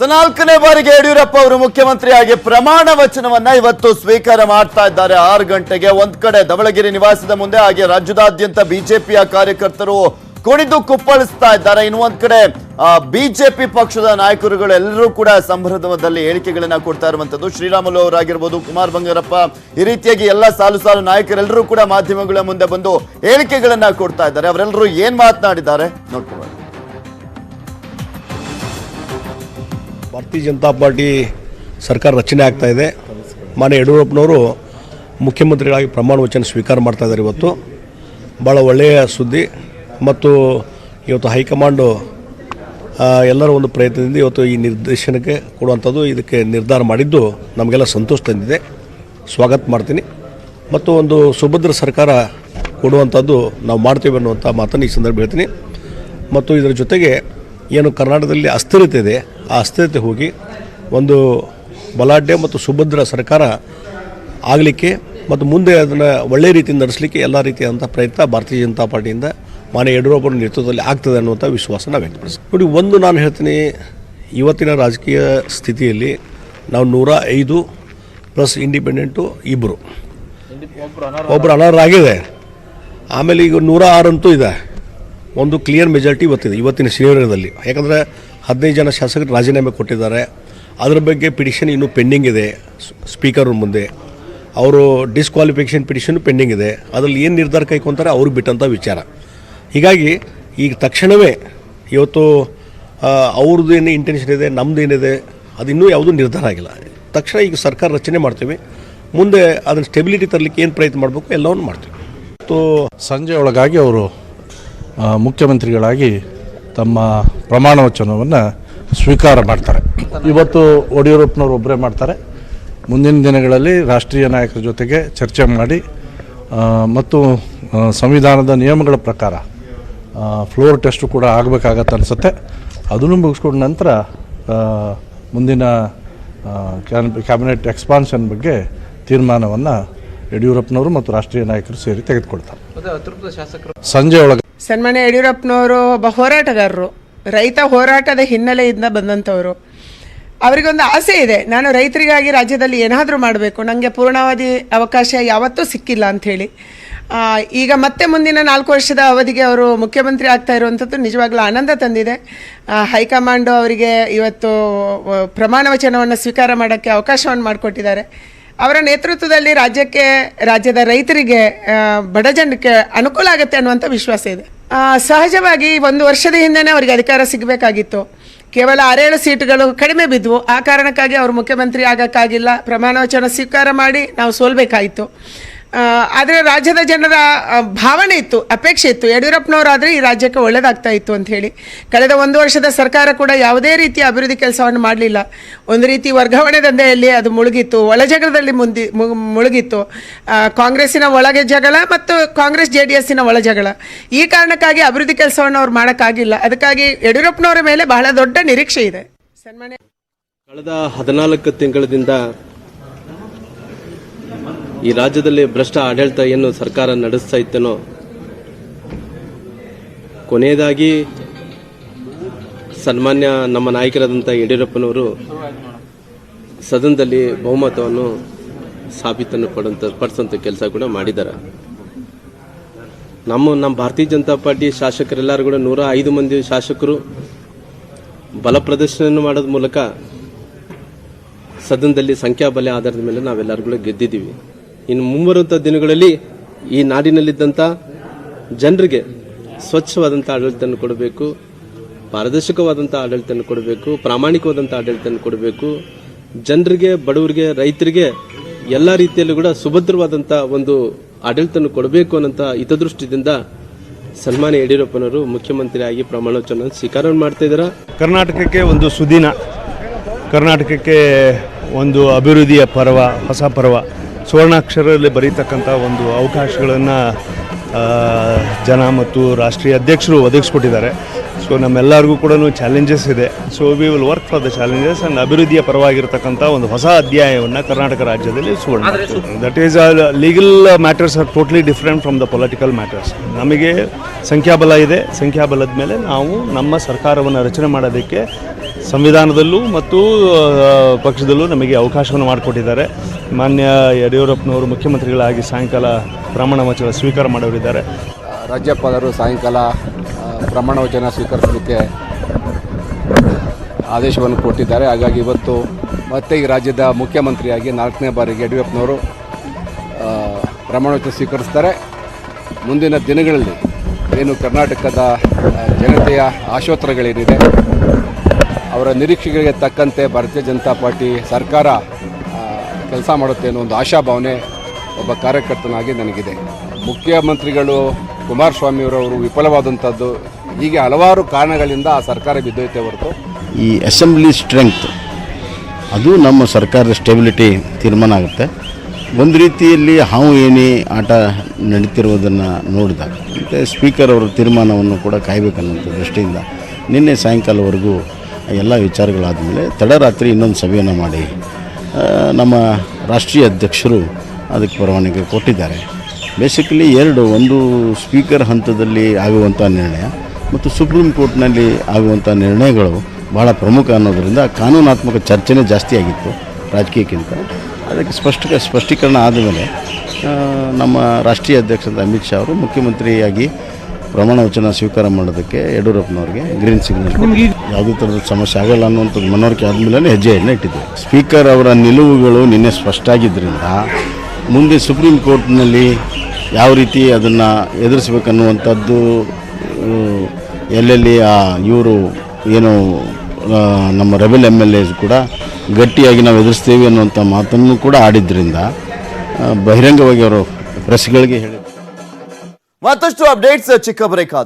ನಾಲ್ಕನೇ ಬಾರಿಗೆ ಯಡಿಯೂರಪ್ಪ ಅವರು ಮುಖ್ಯಮಂತ್ರಿಯಾಗಿ ಪ್ರಮಾಣ ವಚನವನ್ನ ಇವತ್ತು ಸ್ವೀಕಾರ ಮಾಡ್ತಾ ಇದ್ದಾರೆ 6 ಗಂಟೆಗೆ. ಒಂದ್ ಕಡೆ ಧವಳಗಿರಿ ನಿವಾಸದ ಮುಂದೆ, ಹಾಗೆ ರಾಜ್ಯದಾದ್ಯಂತ ಬಿಜೆಪಿಯ ಕಾರ್ಯಕರ್ತರು ಕುಣಿದು ಕುಪ್ಪಳಿಸ್ತಾ ಇದ್ದಾರೆ. ಇನ್ನೊಂದ್ ಕಡೆ ಬಿಜೆಪಿ ಪಕ್ಷದ ನಾಯಕರುಗಳು ಎಲ್ಲರೂ ಕೂಡ ಸಂಭ್ರಮದಲ್ಲಿ ಹೇಳಿಕೆಗಳನ್ನ ಕೊಡ್ತಾ ಇರುವಂತದ್ದು. ಶ್ರೀರಾಮುಲು ಅವರಾಗಿರ್ಬೋದು, ಕುಮಾರ್ ಬಂಗಾರಪ್ಪ, ಈ ರೀತಿಯಾಗಿ ಎಲ್ಲ ಸಾಲು ನಾಯಕರೆಲ್ಲರೂ ಕೂಡ ಮಾಧ್ಯಮಗಳ ಮುಂದೆ ಬಂದು ಹೇಳಿಕೆಗಳನ್ನ ಕೊಡ್ತಾ ಇದ್ದಾರೆ. ಅವರೆಲ್ಲರೂ ಏನ್ ಮಾತನಾಡಿದ್ದಾರೆ ನೋಡ್ಕೊಳ್ಳೋಣ. ಭಾರತೀಯ ಜನತಾ ಪಾರ್ಟಿ ಸರ್ಕಾರ ರಚನೆ ಆಗ್ತಾ ಇದೆ. ಮಾನ್ಯ ಯಡಿಯೂರಪ್ಪನವರು ಮುಖ್ಯಮಂತ್ರಿಗಳಾಗಿ ಪ್ರಮಾಣ ವಚನ ಸ್ವೀಕಾರ ಮಾಡ್ತಾ ಇದ್ದಾರೆ. ಇವತ್ತು ಭಾಳ ಒಳ್ಳೆಯ ಸುದ್ದಿ. ಮತ್ತು ಇವತ್ತು ಹೈಕಮಾಂಡು ಎಲ್ಲರ ಒಂದು ಪ್ರಯತ್ನದಿಂದ ಇವತ್ತು ಈ ನಿರ್ದೇಶನಕ್ಕೆ ಕೊಡುವಂಥದ್ದು, ಇದಕ್ಕೆ ನಿರ್ಧಾರ ಮಾಡಿದ್ದು ನಮಗೆಲ್ಲ ಸಂತೋಷ ತಂದಿದೆ. ಸ್ವಾಗತ ಮಾಡ್ತೀನಿ. ಮತ್ತು ಒಂದು ಸುಭದ್ರ ಸರ್ಕಾರ ಕೊಡುವಂಥದ್ದು ನಾವು ಮಾಡ್ತೀವಿ ಅನ್ನುವಂಥ ಮಾತನ್ನು ಈ ಸಂದರ್ಭ ಹೇಳ್ತೀನಿ. ಮತ್ತು ಇದರ ಜೊತೆಗೆ ಏನು ಕರ್ನಾಟಕದಲ್ಲಿ ಅಸ್ಥಿರತೆ ಇದೆ, ಆ ಅಸ್ಥಿರತೆ ಹೋಗಿ ಒಂದು ಬಲಾಢ್ಯ ಮತ್ತು ಸುಭದ್ರ ಸರ್ಕಾರ ಆಗಲಿಕ್ಕೆ ಮತ್ತು ಮುಂದೆ ಅದನ್ನು ಒಳ್ಳೆಯ ರೀತಿಯಿಂದ ನಡೆಸಲಿಕ್ಕೆ ಎಲ್ಲ ರೀತಿಯಾದಂಥ ಪ್ರಯತ್ನ ಭಾರತೀಯ ಜನತಾ ಪಾರ್ಟಿಯಿಂದ ಮಾನ್ಯ ಯಡಿಯೂರಪ್ಪರ ನೇತೃತ್ವದಲ್ಲಿ ಆಗ್ತದೆ ಅನ್ನುವಂಥ ವಿಶ್ವಾಸನ ವ್ಯಕ್ತಪಡಿಸ್ತೀನಿ. ನೋಡಿ, ಒಂದು ನಾನು ಹೇಳ್ತೀನಿ, ಇವತ್ತಿನ ರಾಜಕೀಯ ಸ್ಥಿತಿಯಲ್ಲಿ ನಾವು 105 ಪ್ಲಸ್ ಇಂಡಿಪೆಂಡೆಂಟು ಒಬ್ಬರು ಅನರ್ಹರಾಗಿದೆ. ಆಮೇಲೆ ಈಗ 106 ಅಂತೂ ಇದೆ. ಒಂದು ಕ್ಲಿಯರ್ ಮೆಜಾರಿಟಿ ಇವತ್ತಿನ ಸಿನಾರಿಯೋದಲ್ಲಿ. ಯಾಕಂದರೆ 15 ಜನ ಶಾಸಕರು ರಾಜೀನಾಮೆ ಕೊಟ್ಟಿದ್ದಾರೆ. ಅದರ ಬಗ್ಗೆ ಪಿಟಿಷನ್ ಇನ್ನೂ ಪೆಂಡಿಂಗ್ ಇದೆ ಸ್ಪೀಕರ್ ಮುಂದೆ. ಅವರು ಡಿಸ್ಕ್ವಾಲಿಫಿಕೇಷನ್ ಪಿಟಿಷನ್ ಪೆಂಡಿಂಗ್ ಇದೆ. ಅದರಲ್ಲಿ ಏನು ನಿರ್ಧಾರ ಕೈಗೊಂತಾರೆ ಅವ್ರಿಗೆ ಬಿಟ್ಟಂಥ ವಿಚಾರ. ಹೀಗಾಗಿ ಈಗ ತಕ್ಷಣವೇ ಇವತ್ತು ಅವ್ರದ್ದು ಏನು ಇಂಟೆನ್ಷನ್ ಇದೆ, ನಮ್ಮದು ಏನಿದೆ, ಅದು ಇನ್ನೂ ಯಾವುದೂ ನಿರ್ಧಾರ ಆಗಿಲ್ಲ. ತಕ್ಷಣ ಈಗ ಸರ್ಕಾರ ರಚನೆ ಮಾಡ್ತೀವಿ. ಮುಂದೆ ಅದನ್ನು ಸ್ಟೆಬಿಲಿಟಿ ತರಲಿಕ್ಕೆ ಏನು ಪ್ರಯತ್ನ ಮಾಡಬೇಕು ಎಲ್ಲವನ್ನು ಮಾಡ್ತೀವಿ. ಮತ್ತು ಸಂಜೆ ಒಳಗಾಗಿ ಅವರು ಮುಖ್ಯಮಂತ್ರಿಗಳಾಗಿ ತಮ್ಮ ಪ್ರಮಾಣ ವಚನವನ್ನು ಸ್ವೀಕಾರ ಮಾಡ್ತಾರೆ. ಇವತ್ತು ಯಡಿಯೂರಪ್ಪನವರು ಒಬ್ಬರೇ ಮಾಡ್ತಾರೆ. ಮುಂದಿನ ದಿನಗಳಲ್ಲಿ ರಾಷ್ಟ್ರೀಯ ನಾಯಕರ ಜೊತೆಗೆ ಚರ್ಚೆ ಮಾಡಿ ಮತ್ತು ಸಂವಿಧಾನದ ನಿಯಮಗಳ ಪ್ರಕಾರ ಫ್ಲೋರ್ ಟೆಸ್ಟು ಕೂಡ ಆಗಬೇಕಾಗತ್ತೆ ಅನಿಸುತ್ತೆ. ಅದನ್ನು ಮುಗಿಸ್ಕೊಂಡ ನಂತರ ಮುಂದಿನ ಕ್ಯಾಬಿನೆಟ್ ಎಕ್ಸ್ಪಾನ್ಷನ್ ಬಗ್ಗೆ ತೀರ್ಮಾನವನ್ನು ಯಡಿಯೂರಪ್ಪನವರು ಮತ್ತು ರಾಷ್ಟ್ರೀಯ ನಾಯಕರು ಸೇರಿ ತೆಗೆದುಕೊಳ್ತಾರೆ. ಸಂಜೆ ಒಳಗೆ ಸನ್ಮಾನ್ಯ ಯಡಿಯೂರಪ್ಪನವರು ಒಬ್ಬ ಹೋರಾಟಗಾರರು, ರೈತ ಹೋರಾಟದ ಹಿನ್ನೆಲೆಯಿಂದ ಬಂದಂಥವರು. ಅವರಿಗೊಂದು ಆಸೆ ಇದೆ, ನಾನು ರೈತರಿಗಾಗಿ ರಾಜ್ಯದಲ್ಲಿ ಏನಾದರೂ ಮಾಡಬೇಕು, ನನಗೆ ಪೂರ್ಣಾವಧಿ ಅವಕಾಶ ಯಾವತ್ತೂ ಸಿಕ್ಕಿಲ್ಲ ಅಂಥೇಳಿ. ಈಗ ಮತ್ತೆ ಮುಂದಿನ 4 ವರ್ಷದ ಅವಧಿಗೆ ಅವರು ಮುಖ್ಯಮಂತ್ರಿ ಆಗ್ತಾ ಇರುವಂಥದ್ದು ನಿಜವಾಗ್ಲೂ ಆನಂದ ತಂದಿದೆ. ಹೈಕಮಾಂಡು ಅವರಿಗೆ ಇವತ್ತು ಪ್ರಮಾಣ ವಚನವನ್ನು ಸ್ವೀಕಾರ ಮಾಡೋಕ್ಕೆ ಅವಕಾಶವನ್ನು ಮಾಡಿಕೊಟ್ಟಿದ್ದಾರೆ. ಅವರ ನೇತೃತ್ವದಲ್ಲಿ ರಾಜ್ಯದ ರೈತರಿಗೆ, ಬಡ ಜನಕ್ಕೆ ಅನುಕೂಲ ಆಗುತ್ತೆ ಅನ್ನುವಂಥ ವಿಶ್ವಾಸ ಇದೆ. ಸಹಜವಾಗಿ 1 ವರ್ಷದ ಹಿಂದೆನೇ ಅವರಿಗೆ ಅಧಿಕಾರ ಸಿಗಬೇಕಾಗಿತ್ತು. ಕೇವಲ 6-7 ಸೀಟುಗಳು ಕಡಿಮೆ ಬಿದ್ದವು. ಆ ಕಾರಣಕ್ಕಾಗಿ ಅವರು ಮುಖ್ಯಮಂತ್ರಿ ಆಗೋಕ್ಕಾಗಿಲ್ಲ. ಪ್ರಮಾಣ ವಚನ ಸ್ವೀಕಾರ ಮಾಡಿ ನಾವು ಸೋಲ್ಬೇಕಾಯಿತು. ಆದರೆ ರಾಜ್ಯದ ಜನರ ಭಾವನೆ ಇತ್ತು, ಅಪೇಕ್ಷೆ ಇತ್ತು, ಯಡಿಯೂರಪ್ಪನವರಾದರೆ ಈ ರಾಜ್ಯಕ್ಕೆ ಒಳ್ಳೆಯದಾಗ್ತಾ ಇತ್ತು ಅಂತ ಹೇಳಿ. ಕಳೆದ 1 ವರ್ಷದ ಸರ್ಕಾರ ಕೂಡ ಯಾವುದೇ ರೀತಿಯ ಅಭಿವೃದ್ಧಿ ಕೆಲಸವನ್ನು ಮಾಡಲಿಲ್ಲ. ಒಂದು ರೀತಿ ವರ್ಗಾವಣೆ ದಂಧೆಯಲ್ಲಿ ಅದು ಮುಳುಗಿತ್ತು, ಒಳಜಗಳದಲ್ಲಿ ಮುಳುಗಿತ್ತು. ಕಾಂಗ್ರೆಸ್ಸಿನ ಒಳಗೆ ಜಗಳ ಮತ್ತು ಕಾಂಗ್ರೆಸ್ JDSನ ಒಳಜಗಳ. ಈ ಕಾರಣಕ್ಕಾಗಿ ಅಭಿವೃದ್ಧಿ ಕೆಲಸವನ್ನು ಅವ್ರು ಮಾಡೋಕ್ಕಾಗಿಲ್ಲ. ಅದಕ್ಕಾಗಿ ಯಡಿಯೂರಪ್ಪನವರ ಮೇಲೆ ಬಹಳ ದೊಡ್ಡ ನಿರೀಕ್ಷೆ ಇದೆ. ಕಳೆದ 14 ತಿಂಗಳಿಂದ ಈ ರಾಜ್ಯದಲ್ಲಿ ಭ್ರಷ್ಟ ಆಡಳಿತ ಏನು ಸರ್ಕಾರ ನಡೆಸ್ತಾ ಇತ್ತನೋ, ಕೊನೆಯದಾಗಿ ಸನ್ಮಾನ್ಯ ನಮ್ಮ ನಾಯಕರಾದಂಥ ಯಡಿಯೂರಪ್ಪನವರು ಸದನದಲ್ಲಿ ಬಹುಮತವನ್ನು ಸಾಬೀತನ್ನು ಪಡಿಸುವಂಥ ಕೆಲಸ ಕೂಡ ಮಾಡಿದ್ದಾರೆ. ನಮ್ಮ ಭಾರತೀಯ ಜನತಾ ಪಾರ್ಟಿ ಶಾಸಕರೆಲ್ಲರೂ ಕೂಡ 105 ಮಂದಿ ಶಾಸಕರು ಬಲ ಪ್ರದರ್ಶನ ಮಾಡೋದ್ರ ಮೂಲಕ ಸದನದಲ್ಲಿ ಸಂಖ್ಯಾಬಲ ಆಧಾರದ ಮೇಲೆ ನಾವೆಲ್ಲರೂ ಕೂಡ ಗೆದ್ದಿದ್ದೀವಿ. ಇನ್ನು ಮುಂಬರುವಂಥ ದಿನಗಳಲ್ಲಿ ಈ ನಾಡಿನಲ್ಲಿದ್ದಂಥ ಜನರಿಗೆ ಸ್ವಚ್ಛವಾದಂಥ ಆಡಳಿತವನ್ನು ಕೊಡಬೇಕು, ಪಾರದರ್ಶಕವಾದಂಥ ಆಡಳಿತವನ್ನು ಕೊಡಬೇಕು, ಪ್ರಾಮಾಣಿಕವಾದಂಥ ಆಡಳಿತವನ್ನು ಕೊಡಬೇಕು. ಜನರಿಗೆ, ಬಡವರಿಗೆ, ರೈತರಿಗೆ ಎಲ್ಲ ರೀತಿಯಲ್ಲೂ ಕೂಡ ಸುಭದ್ರವಾದಂಥ ಒಂದು ಆಡಳಿತವನ್ನು ಕೊಡಬೇಕು ಅನ್ನೋಂಥ ಹಿತದೃಷ್ಟಿಯಿಂದ ಸನ್ಮಾನ್ಯ ಯಡಿಯೂರಪ್ಪನವರು ಮುಖ್ಯಮಂತ್ರಿಯಾಗಿ ಪ್ರಮಾಣವಚನ ಸ್ವೀಕಾರ ಮಾಡ್ತಾ ಇದ್ದಾರೆ. ಕರ್ನಾಟಕಕ್ಕೆ ಒಂದು ಸುದಿನ, ಕರ್ನಾಟಕಕ್ಕೆ ಒಂದು ಅಭಿವೃದ್ಧಿಯ ಪರ್ವ, ಹೊಸ ಪರ್ವ, ಸುವರ್ಣಾಕ್ಷರದಲ್ಲಿ ಬರೀತಕ್ಕಂಥ ಒಂದು ಅವಕಾಶಗಳನ್ನು ಜನ ಮತ್ತು ರಾಷ್ಟ್ರೀಯ ಅಧ್ಯಕ್ಷರು ಒದಗಿಸ್ಕೊಟ್ಟಿದ್ದಾರೆ. ಸೊ ನಮ್ಮೆಲ್ಲರಿಗೂ ಕೂಡ ಚಾಲೆಂಜಸ್ ಇದೆ. So we will work for the challenges and ಅಭಿವೃದ್ಧಿಯ ಪರವಾಗಿರ್ತಕ್ಕಂಥ ಒಂದು ಹೊಸ ಅಧ್ಯಾಯವನ್ನು ಕರ್ನಾಟಕ ರಾಜ್ಯದಲ್ಲಿ ಸುವರ್ಣ. That is legal matters are totally different from the political matters. ನಮಗೆ ಸಂಖ್ಯಾಬಲ ಇದೆ. ಸಂಖ್ಯಾಬಲದ ಮೇಲೆ ನಾವು ನಮ್ಮ ಸರ್ಕಾರವನ್ನು ರಚನೆ ಮಾಡೋದಕ್ಕೆ ಸಂವಿಧಾನದಲ್ಲೂ ಮತ್ತು ಪಕ್ಷದಲ್ಲೂ ನಮಗೆ ಅವಕಾಶವನ್ನು ಮಾಡಿಕೊಟ್ಟಿದ್ದಾರೆ. ಮಾನ್ಯ ಯಡಿಯೂರಪ್ಪನವರು ಮುಖ್ಯಮಂತ್ರಿಗಳಾಗಿ ಸಾಯಂಕಾಲ ಪ್ರಮಾಣ ವಚನ ಸ್ವೀಕಾರ ಮಾಡೋರಿದ್ದಾರೆ. ರಾಜ್ಯಪಾಲರು ಸಾಯಂಕಾಲ ಪ್ರಮಾಣ ವಚನ ಸ್ವೀಕರಿಸಲಿಕ್ಕೆ ಆದೇಶವನ್ನು ಕೊಟ್ಟಿದ್ದಾರೆ. ಹಾಗಾಗಿ ಇವತ್ತು ಮತ್ತೆ ಈ ರಾಜ್ಯದ ಮುಖ್ಯಮಂತ್ರಿಯಾಗಿ 4ನೇ ಬಾರಿಗೆ ಯಡಿಯೂರಪ್ಪನವರು ಪ್ರಮಾಣ ವಚನ ಸ್ವೀಕರಿಸ್ತಾರೆ. ಮುಂದಿನ ದಿನಗಳಲ್ಲಿ ಏನು ಕರ್ನಾಟಕದ ಜನತೆಯ ಆಶೋತ್ತರಗಳೇನಿದೆ, ಅವರ ನಿರೀಕ್ಷೆಗಳಿಗೆ ತಕ್ಕಂತೆ ಭಾರತೀಯ ಜನತಾ ಪಾರ್ಟಿ ಸರ್ಕಾರ ಕೆಲಸ ಮಾಡುತ್ತೆ ಅನ್ನೋ ಒಂದು ಆಶಾಭಾವನೆ ಒಬ್ಬ ಕಾರ್ಯಕರ್ತನಾಗಿ ನನಗಿದೆ. ಮುಖ್ಯಮಂತ್ರಿಗಳು ಕುಮಾರಸ್ವಾಮಿಯವರು ವಿಫಲವಾದಂಥದ್ದು, ಹೀಗೆ ಹಲವಾರು ಕಾರಣಗಳಿಂದ ಆ ಸರ್ಕಾರ ಬಿದ್ದೋಯ್ತೆ ಹೊರತು ಈ ಅಸೆಂಬ್ಲಿ ಸ್ಟ್ರೆಂಗ್ತ್ ಅದು ನಮ್ಮ ಸರ್ಕಾರದ ಸ್ಟೆಬಿಲಿಟಿ ತೀರ್ಮಾನ ಆಗುತ್ತೆ. ಒಂದು ರೀತಿಯಲ್ಲಿ ಹಾವು ಏಣಿ ಆಟ ನಡೀತಿರುವುದನ್ನು ನೋಡಿದಾಗ ಮತ್ತು ಸ್ಪೀಕರ್ ಅವರ ತೀರ್ಮಾನವನ್ನು ಕೂಡ ಕಾಯಬೇಕನ್ನುವಂಥ ದೃಷ್ಟಿಯಿಂದ ನಿನ್ನೆ ಸಾಯಂಕಾಲವರೆಗೂ ಎಲ್ಲ ವಿಚಾರಗಳಾದ ಮೇಲೆ ತಡರಾತ್ರಿ ಇನ್ನೊಂದು ಸಭೆಯನ್ನು ಮಾಡಿ ನಮ್ಮ ರಾಷ್ಟ್ರೀಯ ಅಧ್ಯಕ್ಷರು ಅದಕ್ಕೆ ಪರವಾನಗಿ ಕೊಟ್ಟಿದ್ದಾರೆ. ಬೇಸಿಕಲಿ ಒಂದು ಸ್ಪೀಕರ್ ಹಂತದಲ್ಲಿ ಆಗುವಂಥ ನಿರ್ಣಯ ಮತ್ತು ಸುಪ್ರೀಂ ಕೋರ್ಟ್ನಲ್ಲಿ ಆಗುವಂಥ ನಿರ್ಣಯಗಳು ಭಾಳ ಪ್ರಮುಖ ಅನ್ನೋದರಿಂದ ಕಾನೂನಾತ್ಮಕ ಚರ್ಚೆನೇ ಜಾಸ್ತಿ ಆಗಿತ್ತು ರಾಜಕೀಯಕ್ಕಿಂತ. ಅದಕ್ಕೆ ಸ್ಪಷ್ಟೀಕರಣ ಆದಮೇಲೆ ನಮ್ಮ ರಾಷ್ಟ್ರೀಯ ಅಧ್ಯಕ್ಷರಾದ ಅಮಿತ್ ಶಾ ಅವರು ಮುಖ್ಯಮಂತ್ರಿಯಾಗಿ ಪ್ರಮಾಣ ವಚನ ಸ್ವೀಕಾರ ಮಾಡೋದಕ್ಕೆ ಯಡಿಯೂರಪ್ಪನವ್ರಿಗೆ ಗ್ರೀನ್ ಸಿಗ್ನಲ್ ಯಾವುದೇ ಥರದ ಸಮಸ್ಯೆ ಆಗಲ್ಲ ಅನ್ನುವಂಥದ್ದು ಮನವರಿಕೆ ಆದಮೇಲೆ ಹೆಜ್ಜೆಯನ್ನು ಇಟ್ಟಿದ್ದೆ. ಸ್ಪೀಕರ್ ಅವರ ನಿಲುವುಗಳು ನಿನ್ನೆ ಸ್ಪಷ್ಟ ಆಗಿದ್ದರಿಂದ ಮುಂದೆ ಸುಪ್ರೀಂ ಕೋರ್ಟ್ನಲ್ಲಿ ಯಾವ ರೀತಿ ಅದನ್ನು ಎದುರಿಸಬೇಕನ್ನುವಂಥದ್ದು, ಎಲ್ಲೆಲ್ಲಿ ಇವರು ಏನು ನಮ್ಮ ರೆಬೆಲ್ MLAs ಕೂಡ ಗಟ್ಟಿಯಾಗಿ ನಾವು ಎದುರಿಸ್ತೇವೆ ಅನ್ನುವಂಥ ಮಾತನ್ನು ಕೂಡ ಆಡಿದ್ದರಿಂದ ಬಹಿರಂಗವಾಗಿ ಅವರು ಪ್ರೆಸ್ಗಳಿಗೆ ಹೇಳಿದರು. ಮತ್ತಷ್ಟು ಅಪ್ಡೇಟ್ಸ್ ಚಿಕ್ಕ ಬ್ರೇಕ್ ಆದ್ಮೇಲೆ.